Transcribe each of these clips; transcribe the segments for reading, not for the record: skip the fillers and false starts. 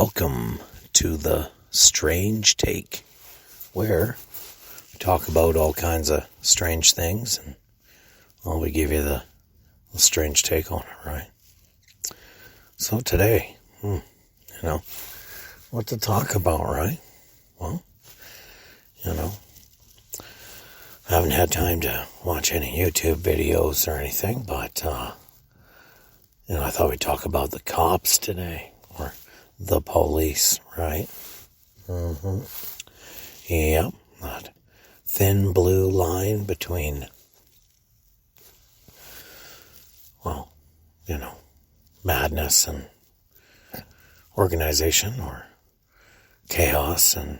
Welcome to the Strange Take, where we talk about all kinds of strange things, and we give you the strange take on it, right? So today, what to talk about, right? Well, I haven't had time to watch any YouTube videos or anything, but, I thought we'd talk about the cops today, or the police, right? Yep, that thin blue line between, madness and organization, or chaos and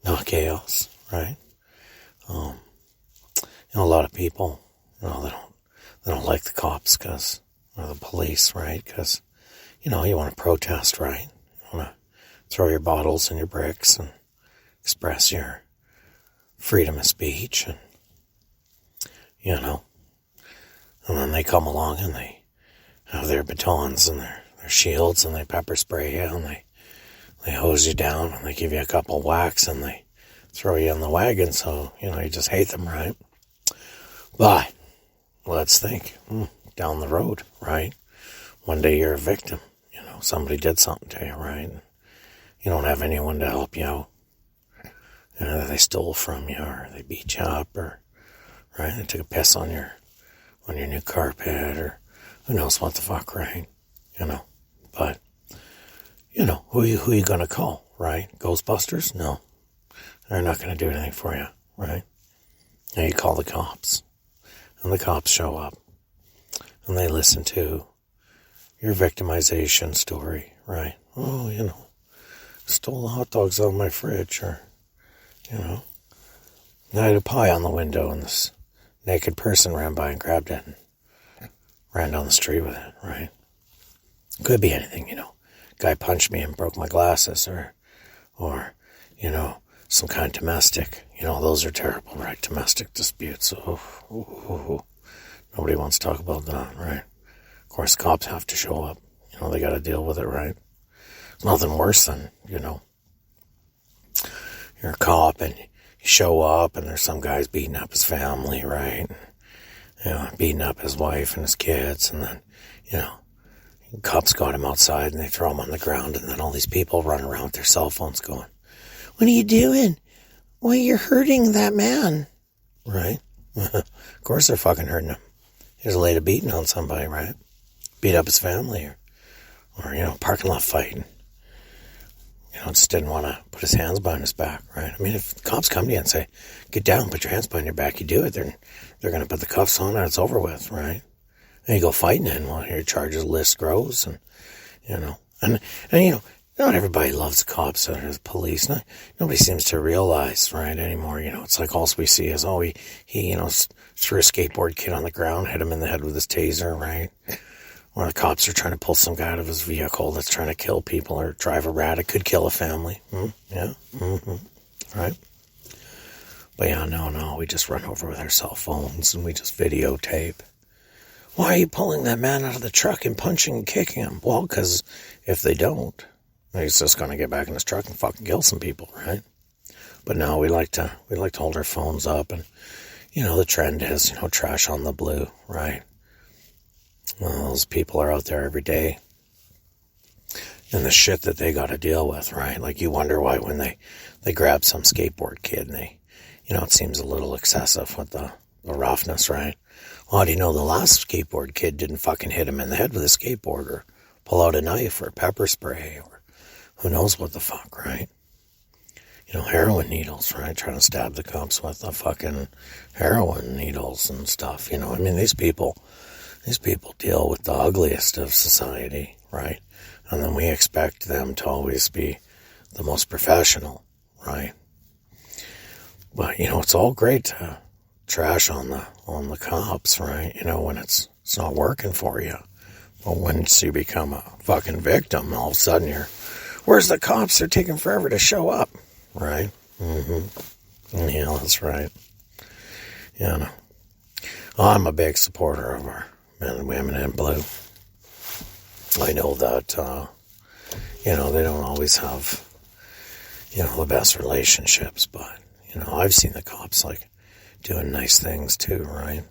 not chaos, right? A lot of people, they don't like the cops or the police, right? Because, you want to protest, right? You want to throw your bottles and your bricks and express your freedom of speech, and, and then they come along and they have their batons and their shields, and they pepper spray you, and they hose you down, and they give you a couple whacks, and they throw you in the wagon, so, you just hate them, right? But let's think, down the road, right? One day you're a victim, somebody did something to you, right? You don't have anyone to help you out. They stole from you, or they beat you up, or, right? They took a piss on your new carpet, or who knows what the fuck, right? But, who are you going to call, right? Ghostbusters? No. They're not going to do anything for you, right? Now you call the cops, and the cops show up, and they listen to your victimization story, right? Oh, stole the hot dogs out of my fridge, or, I had a pie on the window, and this naked person ran by and grabbed it and ran down the street with it, right? Could be anything, Guy punched me and broke my glasses, or, some kind of domestic, those are terrible, right? Domestic disputes. Nobody wants to talk about that, right? Of course, cops have to show up. They got to deal with it, right? There's nothing worse than, you're a cop and you show up and there's some guys beating up his family, right? Beating up his wife and his kids, and then, cops got him outside and they throw him on the ground, and then all these people run around with their cell phones going, "What are you doing? Well, you're hurting that man." Right? Of course they're fucking hurting him. He just laid a beating on somebody, right? Beat up his family, or parking lot fight. Just didn't want to put his hands behind his back, right? I mean, if the cops come to you and say, "Get down, put your hands behind your back," you do it, they're going to put the cuffs on and it's over with, right? And you go fighting it, and your charges list grows, and, not everybody loves the cops or the police. Nobody seems to realize, right, anymore, it's like all we see is, he threw a skateboard kid on the ground, hit him in the head with his taser, right? Or the cops are trying to pull some guy out of his vehicle that's trying to kill people, or drive a rat. It could kill a family. Yeah. Right? But no, we just run over with our cell phones and we just videotape. Why are you pulling that man out of the truck and punching and kicking him? Well, because if they don't, he's just going to get back in his truck and fucking kill some people, right? But no, we like to hold our phones up, and, the trend is, trash on the blue, right? Well, those people are out there every day, and the shit that they got to deal with, right? Like, you wonder why when they grab some skateboard kid and they, it seems a little excessive with the roughness, right? Well, how do you know the last skateboard kid didn't fucking hit him in the head with a skateboard, or pull out a knife, or pepper spray, or who knows what the fuck, right? Heroin needles, right? Trying to stab the cops with the fucking heroin needles and stuff, these people deal with the ugliest of society, right? And then we expect them to always be the most professional, right? But, it's all great to trash on the cops, right? When it's not working for you. But once you become a fucking victim, all of a sudden where's the cops? They're taking forever to show up, right? Yeah, that's right. I'm a big supporter of our men and women in blue. I know that you know, they don't always have, you know, the best relationships, but, you know, I've seen the cops, like, doing nice things too, right?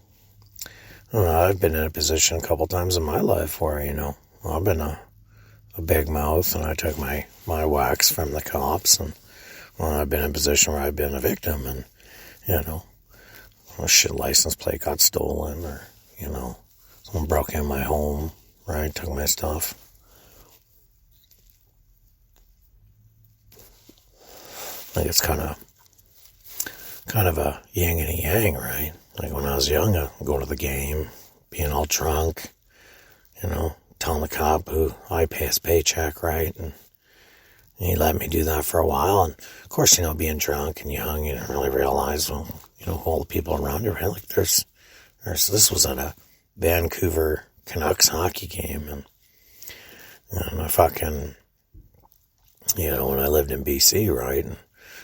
I've been in a position a couple times in my life where, you know, I've been a big mouth, and I took my whacks from the cops, and I've been in a position where I've been a victim, and, you know, a shit license plate got stolen, or, you know, someone broke in my home, right, took my stuff. Like, it's kind of a yin and a yang, right? Like, when I was young, I'd go to the game, being all drunk, you know, telling the cop who I pay his paycheck, right? And he let me do that for a while. And, of course, you know, being drunk and young, you didn't really realize, well, you know, all the people around you, right? Like, this was at a Vancouver Canucks hockey game. And I fucking, you know, when I lived in BC, right? And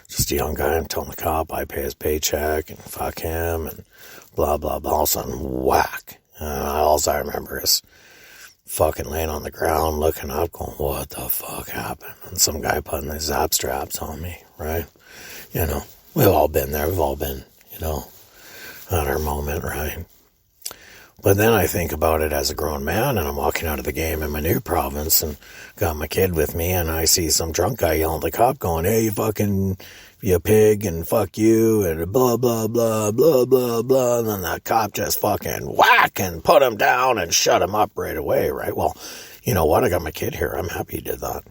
just a young guy, I'm telling the cop I pay his paycheck, and fuck him, and blah, blah, blah. All of a sudden, whack. All I remember is fucking laying on the ground, looking up, going, what the fuck happened? And some guy putting his zap straps on me, right? You know, we've all been there. We've all been, you know, at our moment, right? But then I think about it as a grown man, and I'm walking out of the game in my new province and got my kid with me, and I see some drunk guy yelling at the cop going, hey, you pig, and fuck you, and blah, blah, blah, blah, blah, blah. And then the cop just fucking whack and put him down and shut him up right away, right? Well, you know what? I got my kid here. I'm happy he did that.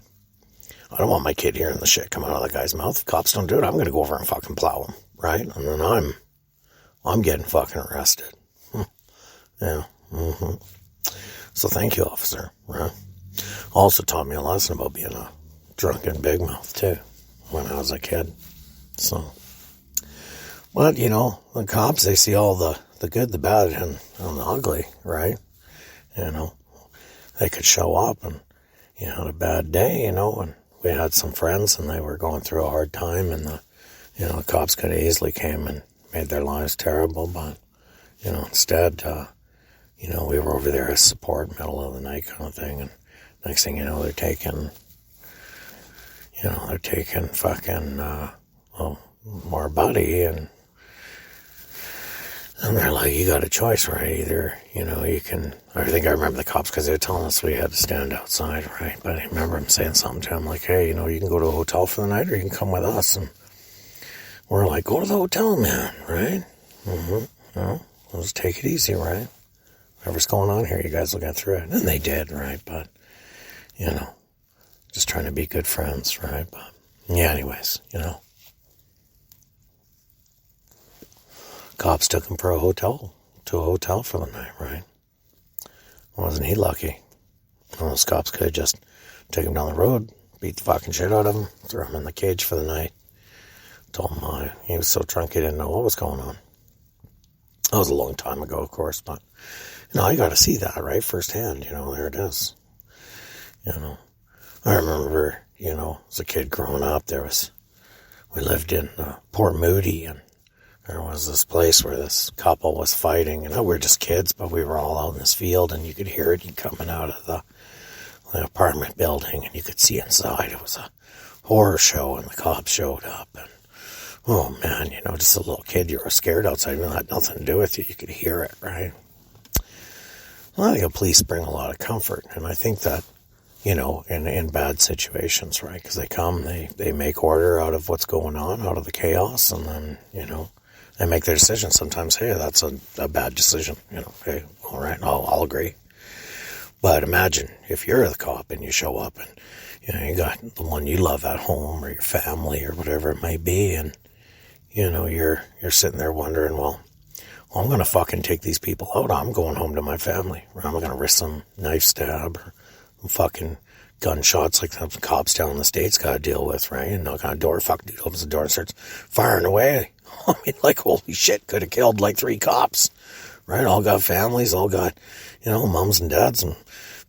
I don't want my kid hearing the shit come out of the guy's mouth. If cops don't do it, I'm going to go over and fucking plow him, right? And then I'm getting fucking arrested. Yeah. Mm-hmm. So thank you, officer, right? Also taught me a lesson about being a drunken big mouth, too, when I was a kid. So, but, you know, the cops, they see all the good, the bad, and the ugly, right? You know, they could show up and, you know, had a bad day, you know, and we had some friends and they were going through a hard time, and the cops could have easily came and made their lives terrible, but, you know, instead, you know, we were over there as support, middle of the night kind of thing, and next thing you know, they're taking fucking, more buddy, and they're like, you got a choice, right? Either, you know, you can, I think I remember the cops, because they were telling us we had to stand outside, right? But I remember him saying something to him like, hey, you know, you can go to a hotel for the night, or you can come with us, and we're like, go to the hotel, man, right? Mm-hmm. You know, let's take it easy, right? Whatever's going on here, you guys will get through it. And they did, right? But, you know, just trying to be good friends, right? But, yeah, anyways, you know. Cops took him to a hotel for the night, right? Wasn't he lucky? One of those cops could have just taken him down the road, beat the fucking shit out of him, threw him in the cage for the night. Told him he was so drunk he didn't know what was going on. That was a long time ago, of course, but, you know, you got to see that, right, firsthand, you know, there it is. You know, I remember, you know, as a kid growing up, we lived in Port Moody, and there was this place where this couple was fighting, and we were just kids, but we were all out in this field, and you could hear it coming out of the apartment building, and you could see inside. It was a horror show, and the cops showed up, and oh man, you know, just a little kid, you were scared outside, and it had nothing to do with you. You could hear it, right? Well, I think the police bring a lot of comfort, and I think that, you know, in bad situations, right? Because they come, they make order out of what's going on, out of the chaos, and then, you know, they make their decision. Sometimes, hey, that's a bad decision, you know, hey, all right, I'll agree. But imagine if you're the cop and you show up and, you know, you got the one you love at home or your family or whatever it might be, and, you know, you're sitting there wondering, well, I'm going to fucking take these people out. I'm going home to my family. Or I'm going to risk some knife stab or fucking gunshots like the cops down in the States got to deal with, right? And knock on a door, fucking dude opens the door and starts firing away. I mean, like, holy shit, could have killed like 3 cops, right? All got families, all got, you know, moms and dads and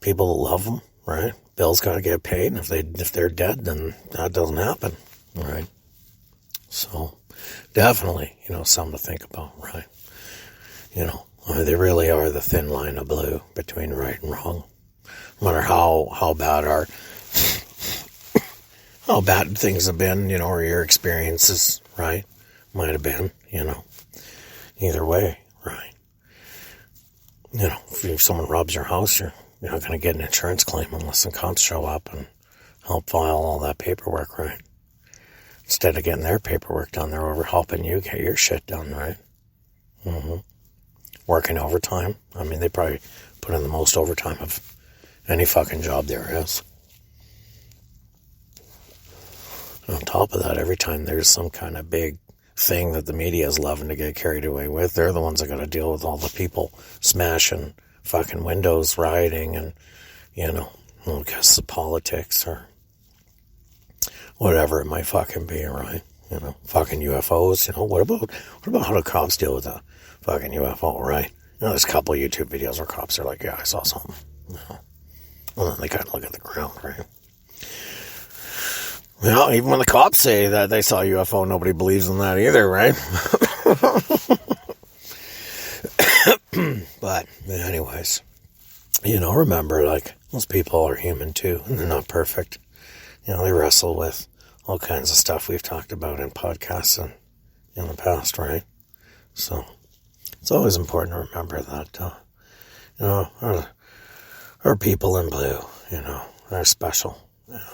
people that love them, right? Bills got to get paid, and if they're dead, then that doesn't happen, right? So, definitely, you know, something to think about, right? You know, I mean, they really are the thin line of blue between right and wrong. No matter how bad our how bad things have been, or your experiences, right? Might have been, either way, right? If someone robs your house, you're not going to get an insurance claim unless the cops show up and help file all that paperwork, right? Instead of getting their paperwork done, they're over helping you get your shit done, right? Working overtime. I mean, they probably put in the most overtime of any fucking job there is. And on top of that, every time there's some kind of big thing that the media is loving to get carried away with, they're the ones that got to deal with all the people smashing fucking windows, rioting, and, I guess the politics or whatever it might fucking be, right? Fucking UFOs, what about how the cops deal with a fucking UFO, right? There's a couple of YouTube videos where cops are like, yeah, I saw something, And then they kind of look at the ground, right? Even when the cops say that they saw a UFO, nobody believes in that either, right? But anyways, remember, like, most people are human too, and they're not perfect. They wrestle with all kinds of stuff we've talked about in podcasts and in the past, right? So it's always important to remember that, our people in blue, are special.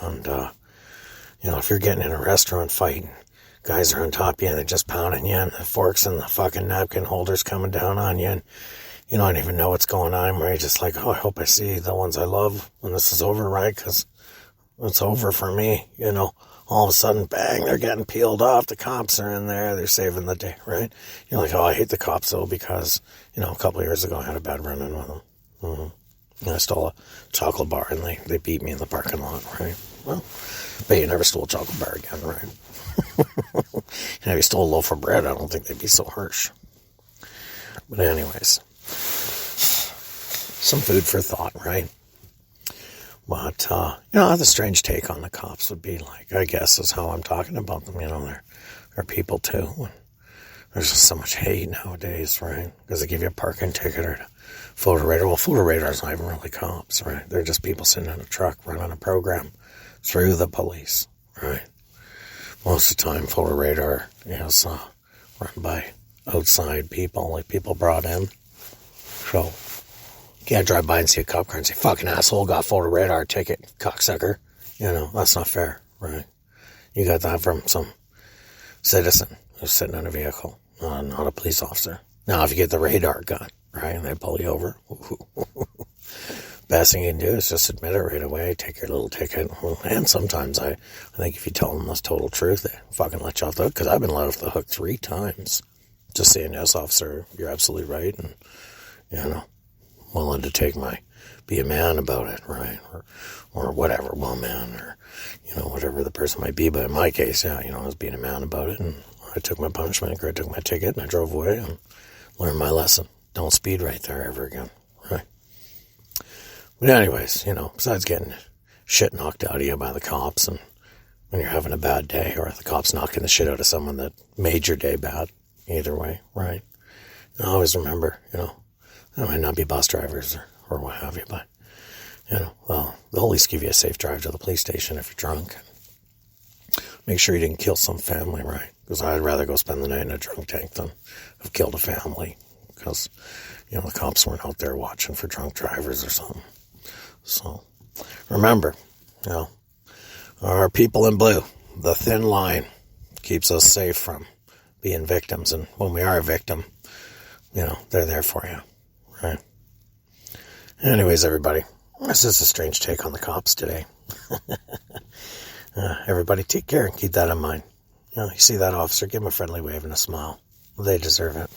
And, if you're getting in a restaurant fight, guys are on top of you and they're just pounding you, and the forks and the fucking napkin holders coming down on you, and you don't even know what's going on, where you're just like, oh, I hope I see the ones I love when this is over, right? Because it's over for me, all of a sudden, bang, they're getting peeled off, the cops are in there, they're saving the day, right? You're like, oh, I hate the cops, though, because, a couple of years ago I had a bad run-in with them. I stole a chocolate bar, and they beat me in the parking lot, right? Well, but you never stole a chocolate bar again, right? If you stole a loaf of bread, I don't think they'd be so harsh. But anyways, some food for thought, right? But, the strange take on the cops would be like, I guess is how I'm talking about them, they're people too. There's just so much hate nowadays, right? Because they give you a parking ticket or a photo radar. Well, photo radar's not even really cops, right? They're just people sitting in a truck running a program through the police, right? Most of the time, photo radar is run by outside people, like people brought in. So, you can't drive by and see a cop car and say, fucking asshole, got photo radar ticket, cocksucker. That's not fair, right? You got that from some citizen who's sitting in a vehicle, not a police officer. Now, if you get the radar gun, right, and they pull you over, best thing you can do is just admit it right away, take your little ticket. And sometimes I think if you tell them the total truth, they fucking let you off the hook, because I've been let off the hook 3 times. Just saying, yes, officer, you're absolutely right, and, willing to be a man about it, right? Or whatever, well, man, or, whatever the person might be. But in my case, I was being a man about it, and I took my punishment, I took my ticket, and I drove away and learned my lesson. Don't speed right there ever again, right? But anyways, besides getting shit knocked out of you by the cops, and when you're having a bad day, or the cops knocking the shit out of someone that made your day bad, either way, right? And I always remember, they might not be bus drivers or what have you, but, well, they'll at least give you a safe drive to the police station if you're drunk. Make sure you didn't kill some family, right? Because I'd rather go spend the night in a drunk tank than have killed a family. Because, the cops weren't out there watching for drunk drivers or something. So, remember, our people in blue, the thin line keeps us safe from being victims. And when we are a victim, they're there for you, right? Anyways, everybody, this is a strange take on the cops today. Everybody take care and keep that in mind. You see that officer, give him a friendly wave and a smile. They deserve it.